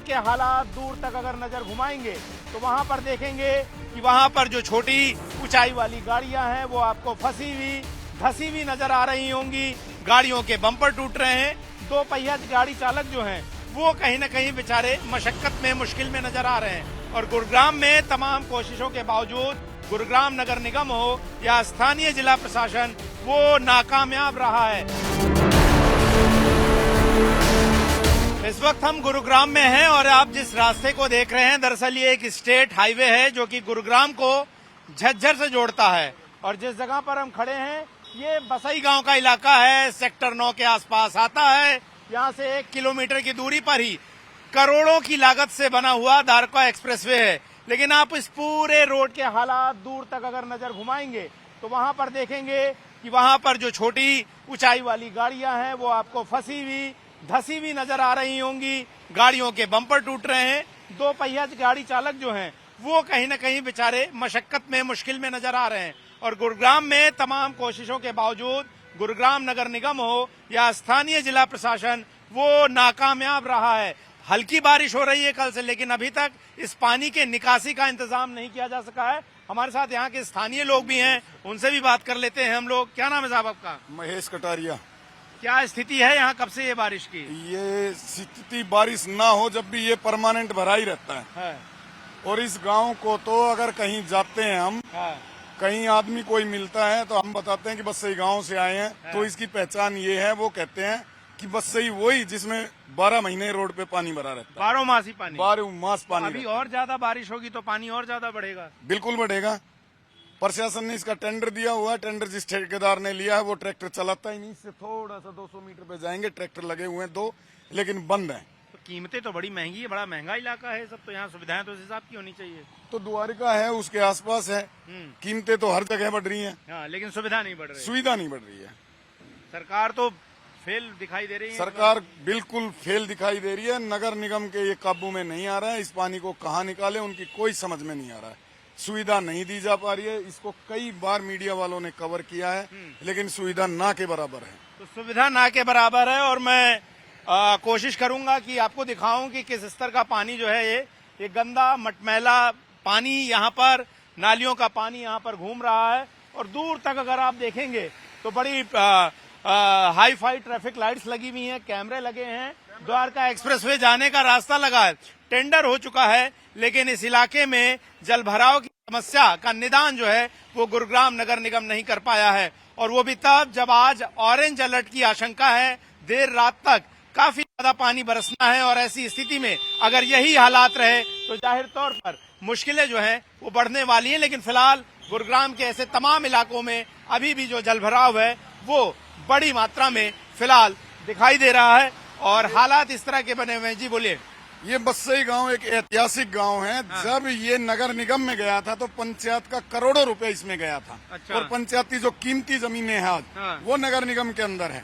के हालात दूर तक अगर नजर घुमाएंगे तो वहां पर देखेंगे कि वहां पर जो छोटी ऊंचाई वाली गाड़ियां हैं वो आपको फंसी हुई धसी हुई नजर आ रही होंगी। गाड़ियों के बम्पर टूट रहे हैं। दो पहिया गाड़ी चालक जो हैं वो कहीं न कहीं बेचारे मशक्कत में मुश्किल में नजर आ रहे हैं। और गुरुग्राम में तमाम कोशिशों के बावजूद गुरुग्राम नगर निगम हो या स्थानीय जिला प्रशासन वो नाकामयाब रहा है। इस वक्त हम गुरुग्राम में हैं और आप जिस रास्ते को देख रहे हैं दरअसल ये एक स्टेट हाईवे है जो कि गुरुग्राम को झज्जर से जोड़ता है। और जिस जगह पर हम खड़े हैं ये बसई गांव का इलाका है, सेक्टर 9 के आसपास आता है। यहाँ से 1 किलोमीटर की दूरी पर ही करोड़ों की लागत से बना हुआ द्वारका एक्सप्रेसवे है। लेकिन आप इस पूरे रोड के हालात दूर तक अगर नजर घुमाएंगे तो वहां पर देखेंगे कि वहां पर जो छोटी ऊंचाई वाली गाड़ियां हैं वो आपको फंसी हुई धसी हुई नजर आ रही होंगी। गाड़ियों के बम्पर टूट रहे हैं। दो पहिया गाड़ी चालक जो हैं वो कहीं न कहीं बेचारे मशक्कत में मुश्किल में नजर आ रहे हैं। और गुरुग्राम में तमाम कोशिशों के बावजूद गुरुग्राम नगर निगम हो या स्थानीय जिला प्रशासन वो नाकामयाब रहा है। हल्की बारिश हो रही है कल से, लेकिन अभी तक इस पानी के निकासी का इंतजाम नहीं किया जा सका है। हमारे साथ यहाँ के स्थानीय लोग भी हैं, उनसे भी बात कर लेते हैं हम लोग। क्या नाम है साहब आपका? महेश कटारिया। क्या स्थिति है यहाँ कब से ये बारिश की? ये स्थिति बारिश ना हो जब भी ये परमानेंट भरा ही रहता है। और इस गांव को तो अगर कहीं जाते हैं हम, कहीं आदमी कोई मिलता है तो हम बताते हैं कि बसई गांव से आए हैं, तो इसकी पहचान ये है। वो कहते हैं कि बसई वही जिसमें 12 महीने रोड पे पानी भरा रहता है। 12 मास ही पानी? 12 मास पानी। अभी और ज्यादा बारिश होगी तो पानी और ज्यादा बढ़ेगा? बिल्कुल बढ़ेगा। प्रशासन ने इसका टेंडर दिया हुआ है। टेंडर जिस ठेकेदार ने लिया है वो ट्रैक्टर चलाता ही नहीं। इससे थोड़ा सा 200 मीटर पे जाएंगे, ट्रैक्टर लगे हुए हैं 2, लेकिन बंद है। तो कीमतें तो बड़ी महंगी है, बड़ा महंगा इलाका है सब, तो यहाँ सुविधाएं तो इस हिसाब की होनी चाहिए। तो द्वारिका है, उसके आसपास है, कीमतें तो हर जगह बढ़ रही हैं। हाँ, लेकिन सुविधा नहीं बढ़ रही, सुविधा नहीं बढ़ रही है। सरकार तो फेल दिखाई दे रही है। सरकार बिल्कुल फेल दिखाई दे रही है। नगर निगम के ये काबू में नहीं आ रहा है। इस पानी को कहाँ निकाले उनकी कोई समझ में नहीं आ रहा है। सुविधा नहीं दी जा पा रही है। इसको कई बार मीडिया वालों ने कवर किया है, लेकिन सुविधा ना के बराबर है। तो सुविधा ना के बराबर है। और मैं कोशिश करूंगा कि आपको दिखाऊं कि किस स्तर का पानी जो है ये गंदा मटमैला पानी यहाँ पर, नालियों का पानी यहाँ पर घूम रहा है। और दूर तक अगर आप देखेंगे तो बड़ी हाई फाई ट्रैफिक लाइट्स लगी हुई हैं, कैमरे लगे हैं। द्वारका एक्सप्रेसवे जाने का रास्ता लगा है, टेंडर हो चुका है, लेकिन इस इलाके में जल भराव की समस्या का निदान जो है वो गुरुग्राम नगर निगम नहीं कर पाया है। और वो भी तब जब आज ऑरेंज अलर्ट की आशंका है। देर रात तक काफी ज्यादा पानी बरसना है और ऐसी स्थिति में अगर यही हालात रहे तो जाहिर तौर पर मुश्किलें जो हैं वो बढ़ने वाली हैं। लेकिन फिलहाल गुरुग्राम के ऐसे तमाम इलाकों में अभी भी जो जलभराव है वो बड़ी मात्रा में फिलहाल दिखाई दे रहा है और हालात इस तरह के बने हुए हैं। जी बोलिए। ये बसई गांव एक ऐतिहासिक गांव है। जब ये नगर निगम में गया था तो पंचायत का करोड़ों रुपए इसमें गया था। अच्छा। और पंचायती जो कीमती जमीनें हैं आज वो नगर निगम के अंदर है।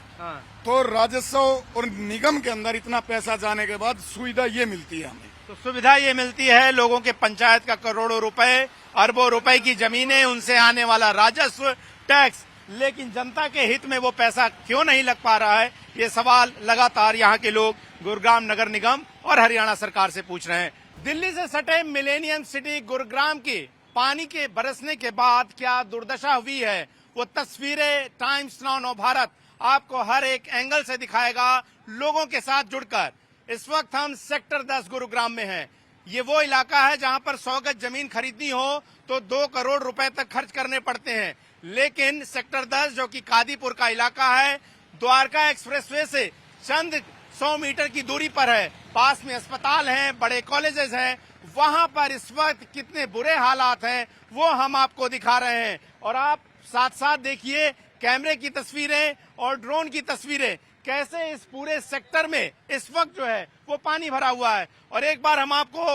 तो राजस्व और निगम के अंदर इतना पैसा जाने के बाद सुविधा ये मिलती है हमें। तो सुविधा ये मिलती है, लोगों के पंचायत का करोड़ों रुपए, अरबों रुपए की जमीनें, उनसे आने वाला राजस्व, टैक्स, लेकिन जनता के हित में वो पैसा क्यों नहीं लग पा रहा है, ये सवाल लगातार यहाँ के लोग गुरुग्राम नगर निगम और हरियाणा सरकार से पूछ रहे हैं। दिल्ली से सटे मिलेनियम सिटी गुरुग्राम की पानी के बरसने के बाद क्या दुर्दशा हुई है, वो तस्वीरें टाइम्स नाउ भारत आपको हर एक एंगल से दिखाएगा, लोगों के साथ जुड़कर। इस वक्त हम सेक्टर 10 गुरुग्राम में हैं। ये वो इलाका है जहां पर 100 गज जमीन खरीदनी हो तो 2 करोड़ रुपए तक खर्च करने पड़ते हैं। लेकिन सेक्टर 10 जो कि कादीपुर का इलाका है, द्वारका एक्सप्रेसवे से चंद 100 मीटर की दूरी पर है, पास में अस्पताल हैं, बड़े कॉलेजेस हैं, वहां पर इस वक्त कितने बुरे हालात हैं वो हम आपको दिखा रहे हैं। और आप साथ साथ देखिए कैमरे की तस्वीरें और ड्रोन की तस्वीरें, कैसे इस पूरे सेक्टर में इस वक्त जो है वो पानी भरा हुआ है। और एक बार हम आपको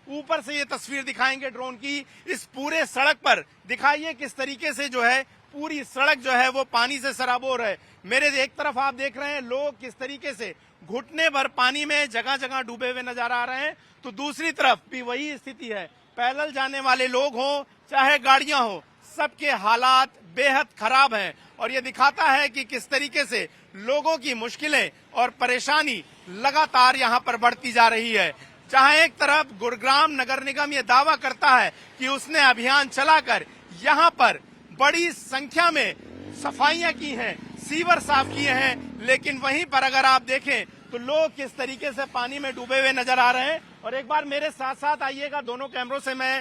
ऊपर से ये तस्वीर दिखाएंगे ड्रोन की। इस पूरे सड़क पर दिखाइए किस तरीके से जो है पूरी सड़क जो है वो पानी से सराबोर है। मेरे एक तरफ आप देख रहे हैं लोग किस तरीके से घुटने भर पानी में जगह जगह डूबे हुए नजर आ रहे हैं, तो दूसरी तरफ भी वही स्थिति है। पैदल जाने वाले लोग हों चाहे गाड़ियां हों, सबके हालात बेहद खराब हैं। और ये दिखाता है कि किस तरीके से लोगों की मुश्किलें और परेशानी लगातार यहाँ पर बढ़ती जा रही है। जहां एक तरफ गुरुग्राम नगर निगम ये दावा करता है कि उसने अभियान चलाकर यहां पर बड़ी संख्या में सफाइयां की हैं, सीवर साफ किए हैं, लेकिन वहीं पर अगर आप देखें तो लोग किस तरीके से पानी में डूबे हुए नजर आ रहे हैं। और एक बार मेरे साथ साथ आइएगा, दोनों कैमरों से मैं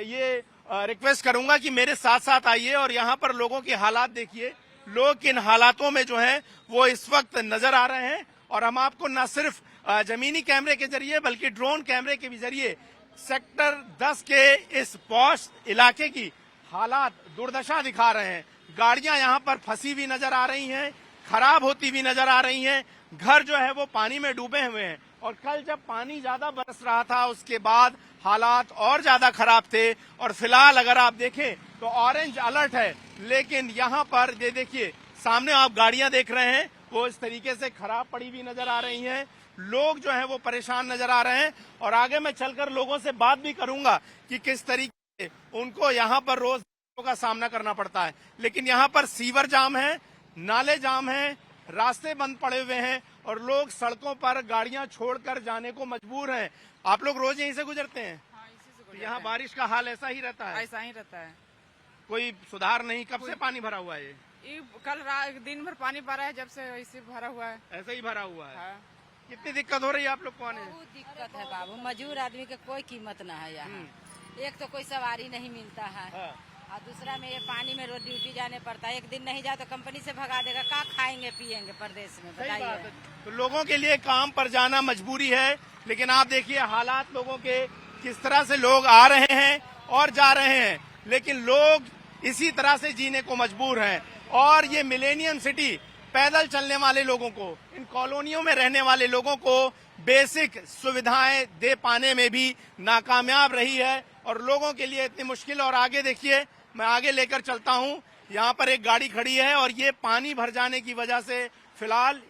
ये रिक्वेस्ट करूंगा कि मेरे साथ साथ आइए और यहाँ पर लोगों के हालात देखिए। लोग किन हालातों में जो है वो इस वक्त नजर आ रहे हैं। और हम आपको न सिर्फ जमीनी कैमरे के जरिए बल्कि ड्रोन कैमरे के भी जरिए सेक्टर 10 के इस पॉश इलाके की हालात दुर्दशा दिखा रहे हैं। गाड़ियां यहाँ पर फंसी हुई नजर आ रही हैं, खराब होती हुई नजर आ रही हैं, घर जो है वो पानी में डूबे हुए हैं। और कल जब पानी ज्यादा बरस रहा था उसके बाद हालात और ज्यादा खराब थे। और फिलहाल अगर आप देखें तो ऑरेंज अलर्ट है, लेकिन यहाँ पर ये देखिए सामने आप गाड़ियां देख रहे हैं वो इस तरीके से खराब पड़ी हुई नजर आ रही हैं। लोग जो है वो परेशान नजर आ रहे हैं। और आगे मैं चलकर लोगों से बात भी करूंगा कि किस तरीके से उनको यहाँ पर रोज का सामना करना पड़ता है। लेकिन यहाँ पर सीवर जाम है, नाले जाम है, रास्ते बंद पड़े हुए हैं और लोग सड़कों पर गाड़ियां छोड़कर जाने को मजबूर हैं। आप लोग रोज यहीं से गुजरते हैं? हाँ, इसी से तो यहाँ बारिश का हाल ऐसा ही रहता है? ऐसा ही रहता है। कोई सुधार नहीं? कब से पानी भरा हुआ है ये? कल दिन भर पानी भरा है, जब से ऐसे भरा हुआ है। ऐसे ही भरा हुआ है। हाँ। कितनी दिक्कत हो रही है आप लोग को आने? बहुत दिक्कत है बाबू, मजदूर आदमी के कोई कीमत ना है यहाँ। एक तो कोई सवारी नहीं मिलता है और दूसरा में ये पानी में रोज ड्यूटी जाने पड़ता है। एक दिन नहीं जाए तो कंपनी से भगा देगा। क्या खाएंगे पिएंगे प्रदेश में, बताइए। तो लोगों के लिए काम पर जाना मजबूरी है। लेकिन आप देखिए हालात लोगों के, किस तरह से लोग आ रहे हैं और जा रहे हैं, लेकिन लोग इसी तरह से जीने को मजबूर हैं। और ये मिलेनियम सिटी पैदल चलने वाले लोगों को, इन कॉलोनियों में रहने वाले लोगों को बेसिक सुविधाएं दे पाने में भी नाकामयाब रही है और लोगों के लिए इतनी मुश्किल। और आगे देखिए, मैं आगे लेकर चलता हूं, यहाँ पर एक गाड़ी खड़ी है और ये पानी भर जाने की वजह से फिलहाल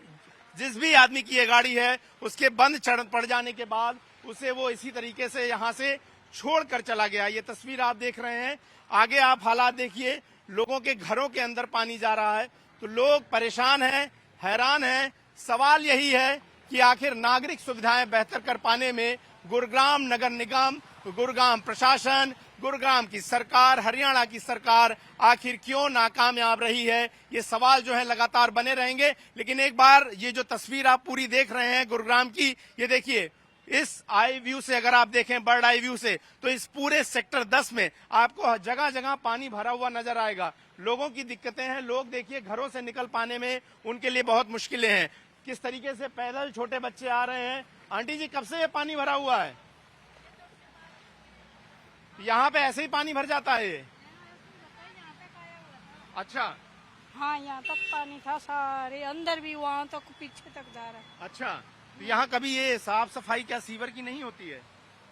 जिस भी आदमी की ये गाड़ी है उसके बंद पड़ जाने के बाद उसे वो इसी तरीके से यहाँ से छोड़कर चला गया। ये तस्वीर आप देख रहे हैं। आगे आप हालात देखिए, लोगों के घरों के अंदर पानी जा रहा है तो लोग परेशान हैं, हैरान हैं। सवाल यही है कि आखिर नागरिक सुविधाएं बेहतर कर पाने में गुरुग्राम नगर निगम, गुरुग्राम प्रशासन, गुरुग्राम की सरकार, हरियाणा की सरकार आखिर क्यों नाकामयाब रही है? ये सवाल जो है लगातार बने रहेंगे। लेकिन एक बार ये जो तस्वीर आप पूरी देख रहे हैं गुरुग्राम की, ये देखिए, इस आई व्यू से अगर आप देखें, बर्ड आई व्यू से, तो इस पूरे सेक्टर 10 में आपको जगह जगह पानी भरा हुआ नजर आएगा। लोगों की दिक्कतें हैं। लोग देखिए घरों से निकल पाने में उनके लिए बहुत मुश्किलें हैं। किस तरीके से पैदल छोटे बच्चे आ रहे हैं। आंटी जी, कब से ये पानी भरा हुआ है? यहाँ पे ऐसे ही पानी भर जाता है ये? अच्छा। हाँ, यहाँ तक पानी था, सारे अंदर भी, वहाँ तक पीछे तक जा रहा है। अच्छा, तो यहाँ कभी ये साफ सफाई क्या सीवर की नहीं होती है?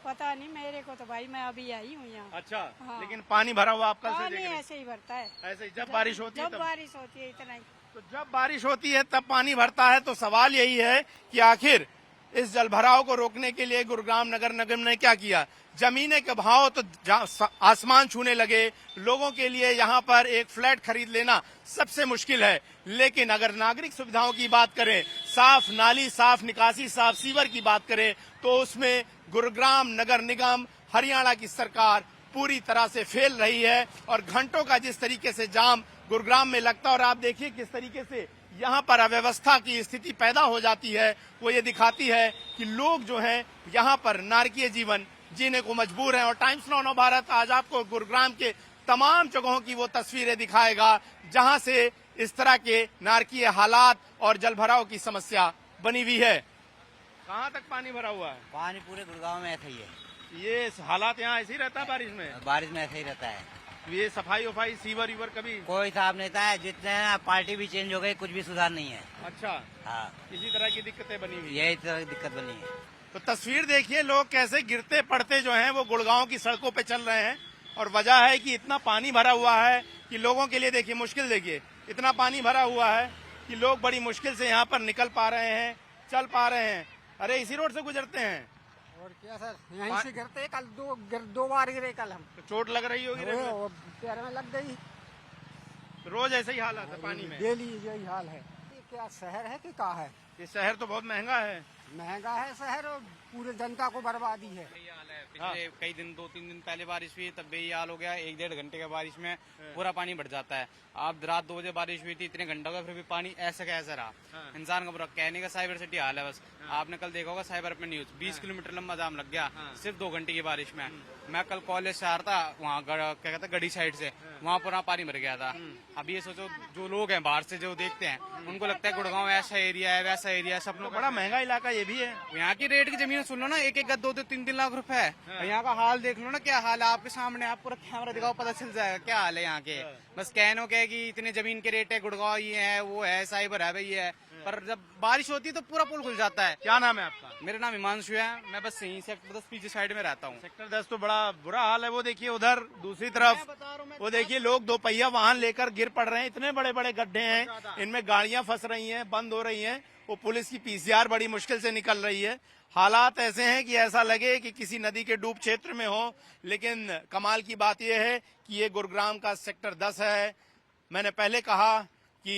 पता नहीं मेरे को, तो भाई मैं अभी आई हूँ यहाँ। अच्छा। हाँ। लेकिन पानी भरा हुआ आप कल से पानी देख रहे हैं? ऐसे ही भरता है। ऐसे ही जब बारिश होती है जब बारिश होती है इतना ही। तो जब बारिश होती है तब पानी भरता है। तो सवाल यही है कि आखिर इस जलभराव को रोकने के लिए गुरुग्राम नगर निगम ने क्या किया? जमीने के भाव तो आसमान छूने लगे। लोगों के लिए यहाँ पर एक फ्लैट खरीद लेना सबसे मुश्किल है। लेकिन अगर नागरिक सुविधाओं की बात करें, साफ नाली, साफ निकासी, साफ सीवर की बात करें, तो उसमें गुरुग्राम नगर निगम, हरियाणा की सरकार पूरी तरह से फेल रही है। और घंटों का जिस तरीके से जाम गुरुग्राम में लगता है, और आप देखिए किस तरीके से यहाँ पर अव्यवस्था की स्थिति पैदा हो जाती है, वो ये दिखाती है कि लोग जो हैं यहाँ पर नारकीय जीवन जीने को मजबूर हैं। और टाइम्स नाउ नव भारत आज आपको गुरुग्राम के तमाम जगहों की वो तस्वीरें दिखाएगा जहां से इस तरह के नारकीय हालात और जलभराव की समस्या बनी हुई है। कहाँ तक पानी भरा हुआ है? पानी पूरे गुड़गांव में ऐसा ही है। ये हालात यहाँ ऐसे ही रहता है बारिश में? बारिश में ऐसा ही रहता है। ये सफाई वफाई, सीवर वीवर कभी? कोई साफ नहीं था। जितने पार्टी भी चेंज हो गई, कुछ भी सुधार नहीं है। अच्छा। हाँ, इसी तरह की दिक्कतें बनी हुई है। यही तरह की दिक्कत बनी है। तो तस्वीर देखिए, लोग कैसे गिरते पड़ते जो हैं वो गुड़गांव की सड़कों पे चल रहे हैं। और वजह है कि इतना पानी भरा हुआ है कि लोगों के लिए देखिए मुश्किल, देखिए इतना पानी भरा हुआ है कि लोग बड़ी मुश्किल से यहाँ पर निकल पा रहे हैं, चल पा रहे हैं। अरे इसी रोड से गुजरते हैं? और क्या सर, यहीं से गिरते। कल दो बार गिरे कल हम। तो चोट लग रही होगी? पैर में लग गई। रोज ऐसे ही हालत है पानी में? डेली यही हाल है। क्या शहर है कि कहाँ है? ये शहर तो बहुत महंगा है। महंगा है शहर और पूरे जनता को बर्बादी है। यही हाल है। पिछले कई दिन 2-3 दिन पहले बारिश हुई तब भी यही हाल हो गया। 1-1.5 घंटे के बारिश में पूरा पानी बढ़ जाता है। आप रात 2 बजे बारिश हुई थी, इतने घंटों का फिर भी पानी ऐसा का ऐसा रहा। इंसान का बुरा कहने का साइबर सिटी हाल है बस। आपने कल देखा होगा साइबर पे न्यूज 20 किलोमीटर लंबा जाम लग गया सिर्फ 2 घंटे की बारिश में। मैं कल कॉलेज से आ रहा था, वहाँ क्या कहते हैं गड़ी साइड से, वहाँ पूरा पानी भर गया था। अब ये सोचो जो लोग हैं बाहर से जो देखते हैं उनको लगता है गुड़गांव ऐसा एरिया है वैसा एरिया है, सब लोग बड़ा महंगा इलाका ये भी है। यहाँ की रेट की जमीन सुन लो ना, 1-1 गज 2-3 लाख रुपए है। और यहाँ का हाल देख लो ना, क्या हाल है आपके सामने। आप पूरा कैमरा दिखाओ पता चल जाएगा क्या हाल है यहाँ के। बस कहनो क्या है कि इतने जमीन के रेट है, गुड़गांव ये है वो है, साइबर है भाई है। पर जब बारिश होती है तो पूरा पुल खुल जाता है। क्या नाम है आपका? मेरा नाम हिमांशु है, मैं बस यहीं सेक्टर 10 पीछे साइड में रहता हूँ। सेक्टर 10 तो बड़ा बुरा हाल है। वो देखिए उधर दूसरी तरफ, वो देखिए लोग 2 पहिया वाहन लेकर गिर पड़ रहे हैं। इतने बड़े बड़े गड्ढे हैं, इनमें गाड़ियां फंस रही हैं, बंद हो रही हैं। वो पुलिस की पीसीआर बड़ी मुश्किल से निकल रही है। हालात ऐसे हैं कि ऐसा लगे कि किसी नदी के डूब क्षेत्र में हो। लेकिन कमाल की बात यह है कि ये गुरुग्राम का सेक्टर 10 है। मैंने पहले कहा कि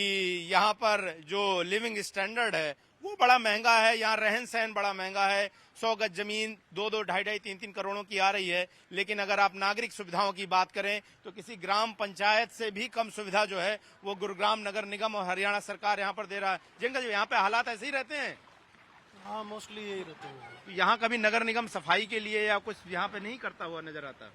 यहाँ पर जो लिविंग स्टैंडर्ड है वो बड़ा महंगा है। यहाँ रहन सहन बड़ा महंगा है। 100 गज जमीन 2-2, 2.5, 3-3 करोड़ों की आ रही है। लेकिन अगर आप नागरिक सुविधाओं की बात करें तो किसी ग्राम पंचायत से भी कम सुविधा जो है वो गुरुग्राम नगर निगम और हरियाणा सरकार यहाँ पर दे रहा है। जिनका जो यहाँ पे हालात ऐसे ही रहते हैं। हाँ, मोस्टली यही रहते हैं। यहाँ कभी नगर निगम सफाई के लिए या कुछ यहाँ पे नहीं करता हुआ नजर आता?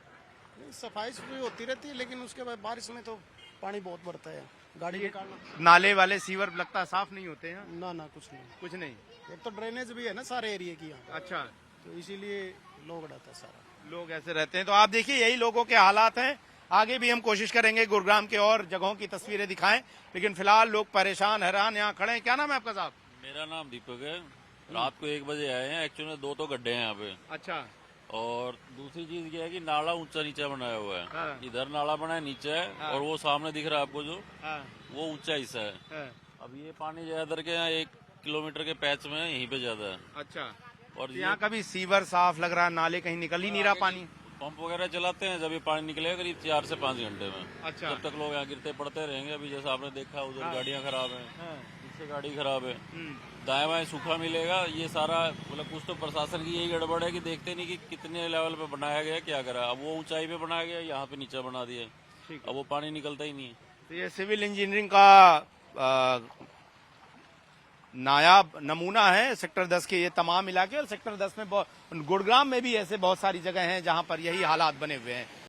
सफाई सफाई होती रहती है, लेकिन उसके बाद बारिश में तो पानी बहुत बढ़ता है, गाड़ी निकालना। नाले वाले सीवर लगता है साफ नहीं होते हैं? ना कुछ नहीं। कुछ नहीं। एक तो ड्रेनेज भी है ना सारे एरिया की यहाँ। अच्छा, तो इसीलिए लोग रहता है सारा। लोग ऐसे रहते हैं। तो आप देखिए यही लोगों के हालात हैं। आगे भी हम कोशिश करेंगे गुरुग्राम के और जगहों की तस्वीरें दिखाएं, लेकिन फिलहाल लोग परेशान हैरान यहाँ खड़े हैं। क्या नाम है आपका साहब? मेरा नाम दीपक है। रात को 1 बजे आए हैं। एक्चुअली 2 तो गड्ढे हैं यहाँ पे। अच्छा। और दूसरी चीज ये है कि नाला ऊंचा नीचा बनाया हुआ है। हाँ। इधर नाला बना है, नीचे है। हाँ। और वो सामने दिख रहा है आपको जो, हाँ। वो ऊंचा हिस्सा है। हाँ। अब ये पानी ज्यादातर के यहाँ 1 किलोमीटर के पैच में यहीं पे ज्यादा है। अच्छा। और यहाँ का भी सीवर साफ लग रहा है, नाले कहीं निकल ही नहीं रहा पानी। पंप वगैरह चलाते हैं, जब ये पानी निकलेगा करीब 4 से 5 घंटे में। अच्छा। जब तक लोग यहाँ गिरते पड़ते रहेंगे। अभी जैसा आपने देखा उधर गाड़ियाँ खराब है, पीछे गाड़ी खराब है, दाएं बाएं सूखा मिलेगा। ये सारा मतलब कुछ तो प्रशासन की यही गड़बड़ है कि देखते नहीं कि कितने लेवल पे बनाया गया, क्या करा। अब वो ऊंचाई पे बनाया गया, यहाँ पे नीचा बना दिया, अब वो पानी निकलता ही नहीं है। तो ये सिविल इंजीनियरिंग का नायाब नमूना है सेक्टर 10 के ये तमाम इलाके। और सेक्टर 10 में गुरुग्राम में भी ऐसे बहुत सारी जगह हैं जहां पर यही हालात बने हुए हैं।